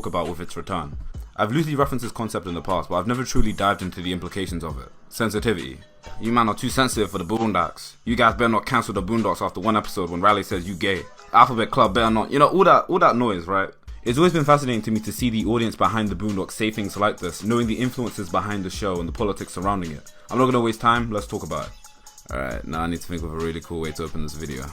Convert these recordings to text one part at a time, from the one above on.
talk about with its return. I've loosely referenced this concept in the past, but I've never truly dived into the implications of it. Sensitivity. You man are too sensitive for the boondocks. You guys better not cancel the boondocks after one episode when Riley says you gay. Alphabet Club better not, all that noise, right? It's always been fascinating to me to see the audience behind the boondocks say things like this, knowing the influences behind the show and the politics surrounding it. I'm not gonna waste time, let's talk about it. Alright, now I need to think of a really cool way to open this video.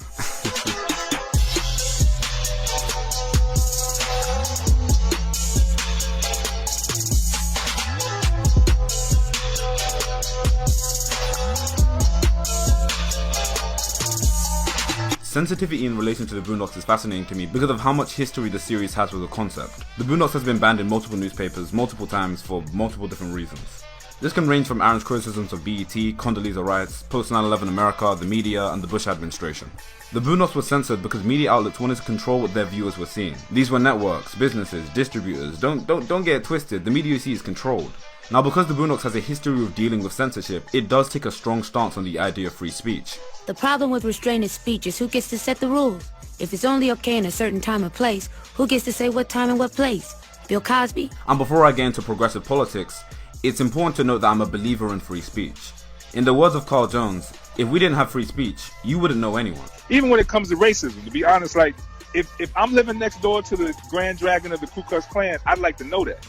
Sensitivity in relation to the Boondocks is fascinating to me because of how much history the series has with the concept. The Boondocks has been banned in multiple newspapers multiple times for multiple different reasons. This can range from Aaron's criticisms of BET, Condoleezza Rice, post 9/11 America, the media, and the Bush administration. The Boondocks were censored because media outlets wanted to control what their viewers were seeing. These were networks, businesses, distributors. Don't get it twisted, the media you see is controlled. Now, because the Boondocks has a history of dealing with censorship, it does take a strong stance on the idea of free speech. The problem with restraining speech is who gets to set the rules. If it's only okay in a certain time or place, who gets to say what time and what place? Bill Cosby? And before I get into progressive politics, it's important to note that I'm a believer in free speech. In the words of Carl Jones, if we didn't have free speech, you wouldn't know anyone. Even when it comes to racism, to be honest, like, if I'm living next door to the Grand Dragon of the Ku Klux Klan, I'd like to know that.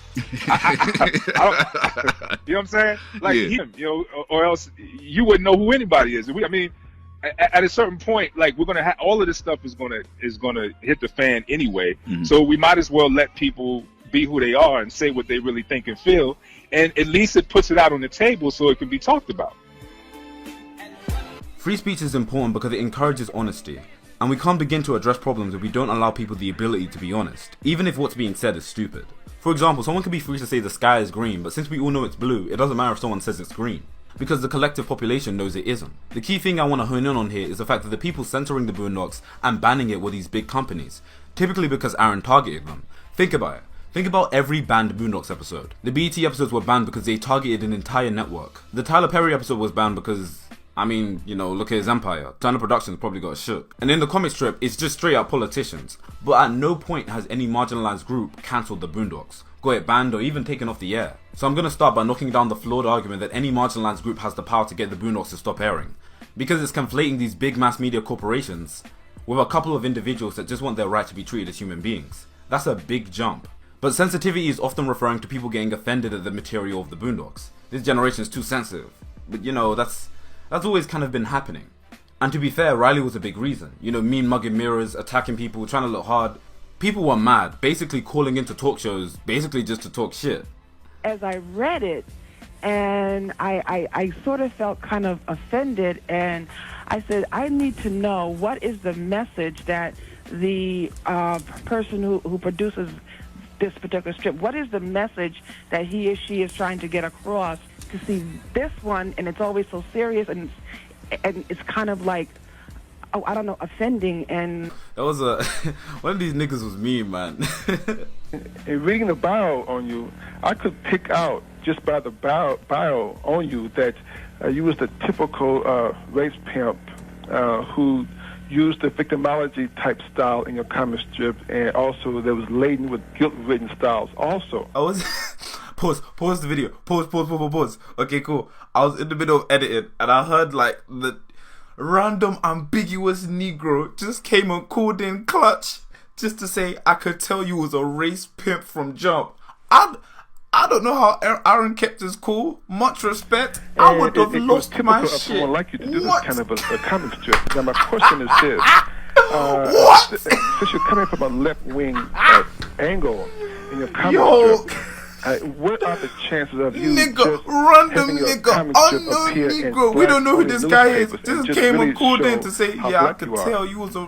You know what I'm saying? Like him, or else you wouldn't know who anybody is. At a certain point, like, we're gonna have all of this stuff is gonna hit the fan anyway. Mm-hmm. So we might as well let people be who they are and say what they really think and feel, and at least it puts it out on the table so it can be talked about. Free speech is important because it encourages honesty. And we can't begin to address problems if we don't allow people the ability to be honest, even if what's being said is stupid. For example, someone can be free to say the sky is green, but since we all know it's blue, it doesn't matter if someone says it's green, because the collective population knows it isn't. The key thing I want to hone in on here is the fact that the people censoring the Boondocks and banning it were these big companies, typically because Aaron targeted them. Think about it. Think about every banned Boondocks episode. The BET episodes were banned because they targeted an entire network. The Tyler Perry episode was banned because, look at his empire. Turner Productions probably got shook. And in the comic strip, it's just straight up politicians. But at no point has any marginalized group cancelled the Boondocks, got it banned, or even taken off the air. So I'm gonna start by knocking down the flawed argument that any marginalized group has the power to get the Boondocks to stop airing. Because it's conflating these big mass media corporations with a couple of individuals that just want their right to be treated as human beings. That's a big jump. But sensitivity is often referring to people getting offended at the material of the Boondocks. This generation is too sensitive. But that's always kind of been happening. And to be fair, Riley was a big reason. Mean mugging mirrors, attacking people, trying to look hard. People were mad, basically calling into talk shows, basically just to talk shit. As I read it, and I sort of felt kind of offended, and I said, I need to know what is the message that the person who produces this particular strip, what is the message that he or she is trying to get across? To see this one, and it's always so serious, and it's kind of like, offending. And that was one of these niggas was mean, man. In reading the bio on you, I could pick out just by the bio on you that you was the typical race pimp who used the victimology type style in your comic strip, and also that was laden with guilt-ridden styles also. I was pause the video. Pause. Okay, cool. I was in the middle of editing and I heard like the random ambiguous Negro just came and called in clutch just to say I could tell you was a race pimp from jump. I don't know how Aaron kept his cool. Much respect. I would have lost my shit. Someone like you to do this kind of a comic strip. Now my question is this: what? Since you're coming from a left-wing angle in your comic strip, what are the chances of you just random having your nigga, comic strip unknown appear in nigga? We don't know who this guy is. newspapers and Just came really and called in show to say, how yeah, I black could you are? tell you was a